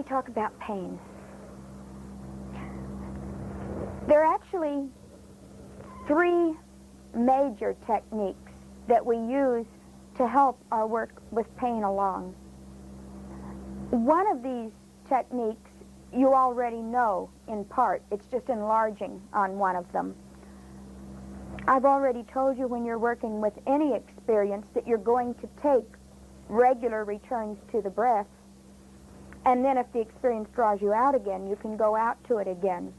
we talk about pain. There are actually 3 major techniques that we use to help our work with pain along. One of these techniques you already know in part. It's just enlarging on one of them. I've already told you when you're working with any experience that you're going to take regular returns to the breath, and then if the experience draws you out again, you can go out to it again.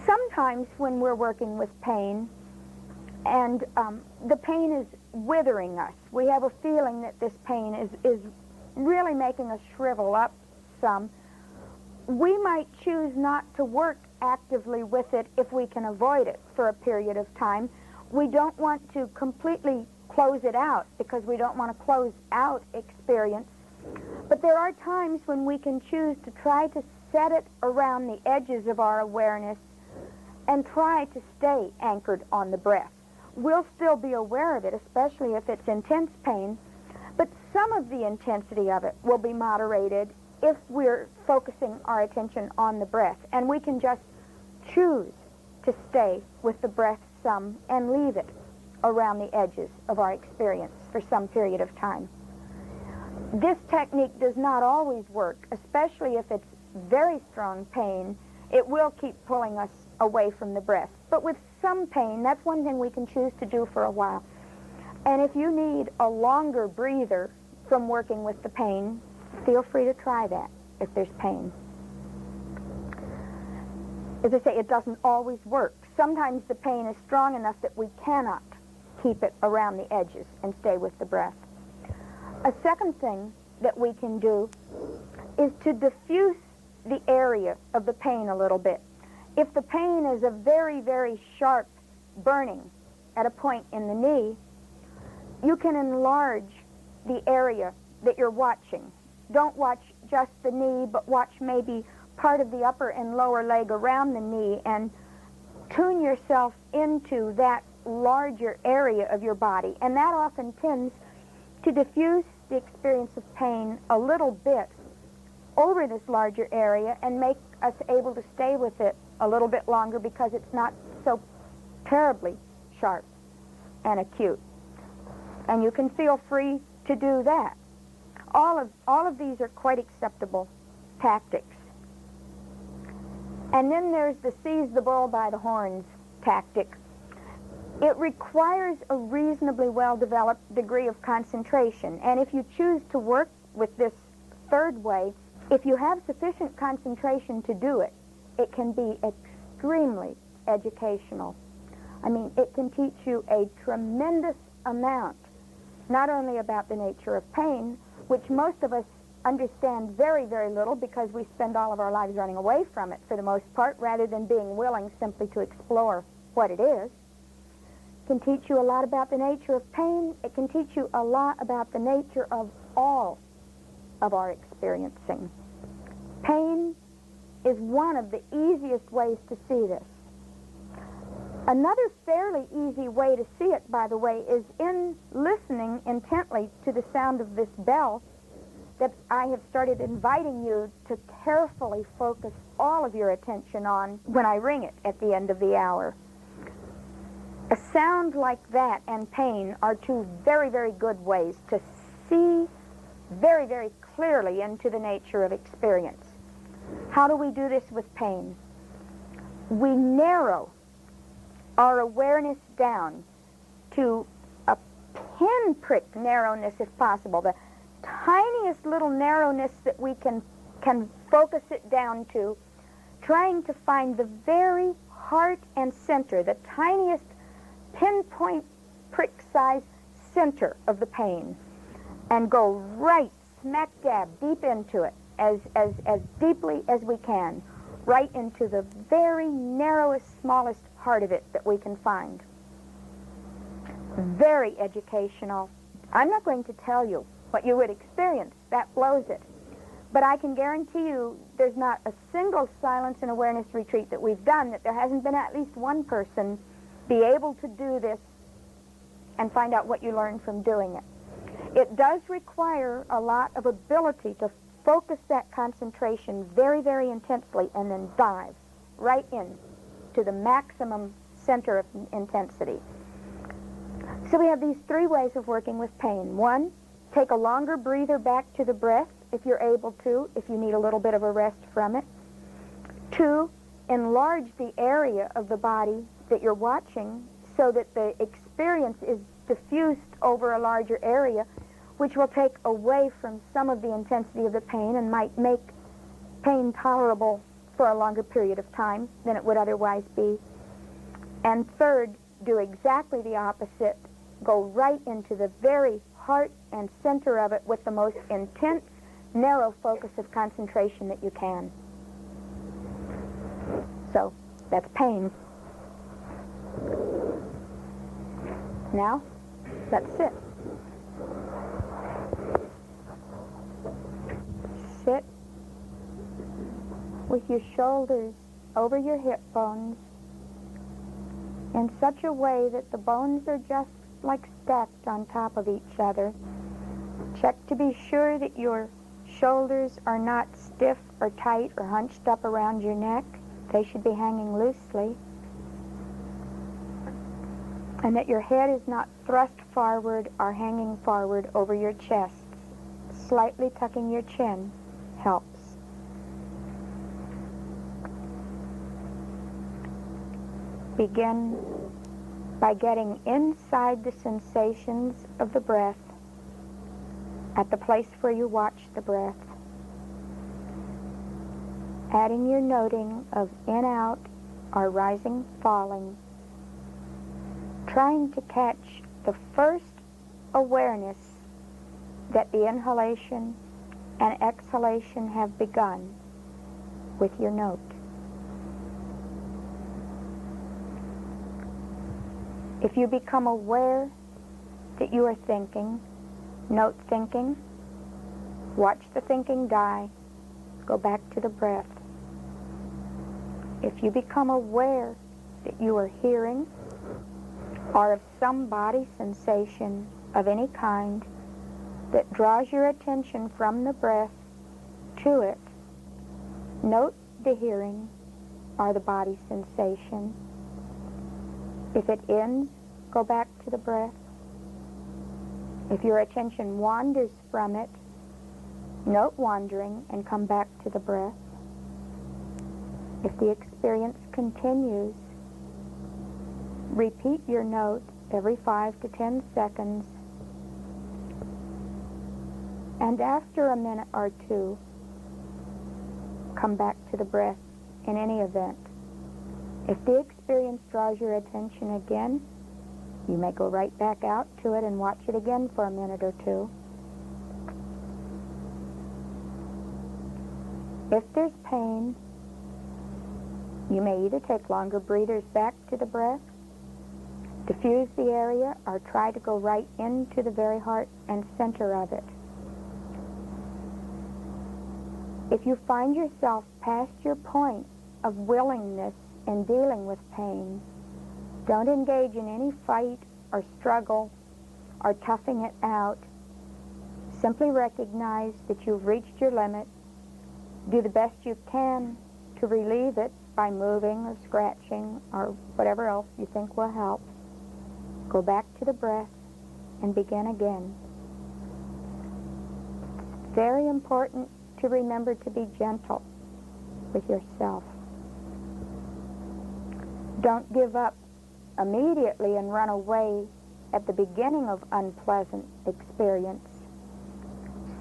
Sometimes when we're working with pain, and the pain is withering us, we have a feeling that this pain is really making us shrivel up some, we might choose not to work actively with it if we can avoid it for a period of time. We don't want to completely close it out because we don't want to close out experience. But there are times when we can choose to try to set it around the edges of our awareness and try to stay anchored on the breath. We'll still be aware of it, especially if it's intense pain, but some of the intensity of it will be moderated if we're focusing our attention on the breath. And we can just choose to stay with the breath some and leave it around the edges of our experience for some period of time. This technique does not always work, especially if it's very strong pain. It will keep pulling us away from the breath. But with some pain, that's one thing we can choose to do for a while. And if you need a longer breather from working with the pain, feel free to try that if there's pain. As I say, it doesn't always work. Sometimes the pain is strong enough that we cannot keep it around the edges and stay with the breath. A second thing that we can do is to diffuse the area of the pain a little bit. If the pain is a very, very sharp burning at a point in the knee, you can enlarge the area that you're watching. Don't watch just the knee, but watch maybe part of the upper and lower leg around the knee and tune yourself into that larger area of your body. And that often tends to diffuse the experience of pain a little bit over this larger area and make us able to stay with it a little bit longer because it's not so terribly sharp and acute. And you can feel free to do that. All of these are quite acceptable tactics. And then there's the seize the bull by the horns tactic. It requires a reasonably well-developed degree of concentration. And if you choose to work with this third way, if you have sufficient concentration to do it, it can be extremely educational. I mean, it can teach you a tremendous amount, not only about the nature of pain, which most of us understand very, very little because we spend all of our lives running away from it for the most part, rather than being willing simply to explore what it is. It can teach you a lot about the nature of pain. It can teach you a lot about the nature of all of our experiencing. Pain is one of the easiest ways to see this. Another fairly easy way to see it, by the way, is in listening intently to the sound of this bell that I have started inviting you to carefully focus all of your attention on when I ring it at the end of the hour. A sound like that and pain are two very, very good ways to see very, very clearly into the nature of experience. How do we do this with pain? We narrow our awareness down to a pinprick narrowness if possible, the tiniest little narrowness that we can focus it down to, trying to find the very heart and center, the tiniest pinpoint prick-size center of the pain, and go right smack dab deep into it as deeply as we can, right into the very narrowest, smallest heart of it that we can find. Very educational. I'm not going to tell you what you would experience. That blows it. But I can guarantee you there's not a single silence and awareness retreat that we've done that there hasn't been at least one person be able to do this and find out what you learned from doing it. It does require a lot of ability to focus that concentration very, very intensely, and then dive right in to the maximum center of intensity. So we have these three ways of working with pain. One, take a longer breather back to the breath if you're able to, if you need a little bit of a rest from it. Two, enlarge the area of the body that you're watching so that the experience is diffused over a larger area, which will take away from some of the intensity of the pain and might make pain tolerable for a longer period of time than it would otherwise be. And third, do exactly the opposite. Go right into the very heart and center of it with the most intense, narrow focus of concentration that you can. So, that's pain. Now, let's sit. Sit with your shoulders over your hip bones in such a way that the bones are just like stacked on top of each other. Check to be sure that your shoulders are not stiff or tight or hunched up around your neck. They should be hanging loosely. And that your head is not thrust forward or hanging forward over your chest. Slightly tucking your chin helps. Begin by getting inside the sensations of the breath at the place where you watch the breath. Adding your noting of in, out, or rising, falling. Trying to catch the first awareness that the inhalation and exhalation have begun with your note. If you become aware that you are thinking, note thinking, watch the thinking die, go back to the breath. If you become aware that you are hearing or of some body sensation of any kind that draws your attention from the breath to it, note the hearing or the body sensation. If it ends, go back to the breath. If your attention wanders from it, note wandering and come back to the breath. If the experience continues, repeat your note every 5 to 10 seconds. And after a minute or two, come back to the breath in any event. If the experience draws your attention again, you may go right back out to it and watch it again for a minute or two. If there's pain, you may either take longer breathers back to the breath, diffuse the area, or try to go right into the very heart and center of it. If you find yourself past your point of willingness in dealing with pain, don't engage in any fight or struggle or toughing it out. Simply recognize that you've reached your limit. Do the best you can to relieve it by moving or scratching or whatever else you think will help. Go back to the breath and begin again. It's very important to remember to be gentle with yourself. Don't give up immediately and run away at the beginning of unpleasant experience.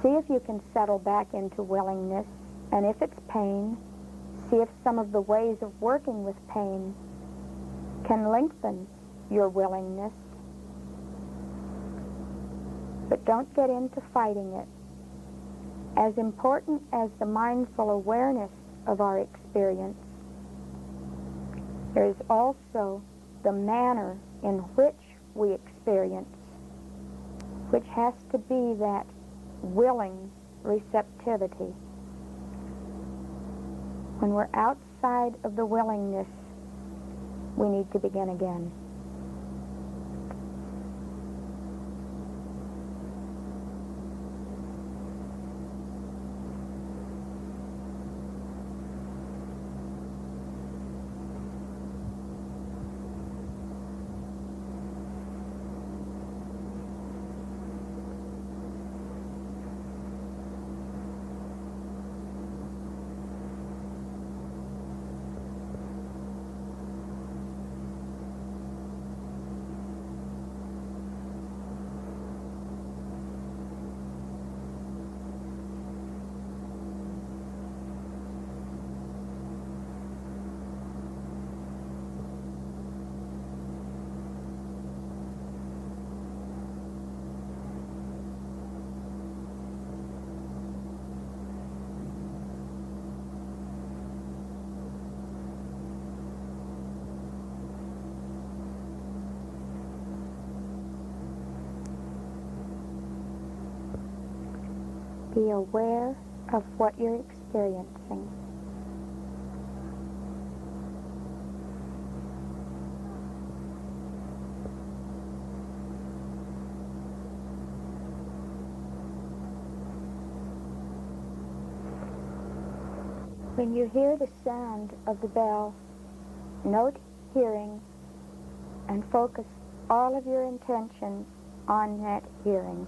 See if you can settle back into willingness, and if it's pain, see if some of the ways of working with pain can lengthen your willingness. But don't get into fighting it. As important as the mindful awareness of our experience, there is also the manner in which we experience, which has to be that willing receptivity. When we're outside of the willingness, we need to begin again. Be aware of what you're experiencing. When you hear the sound of the bell, note hearing and focus all of your intention on that hearing.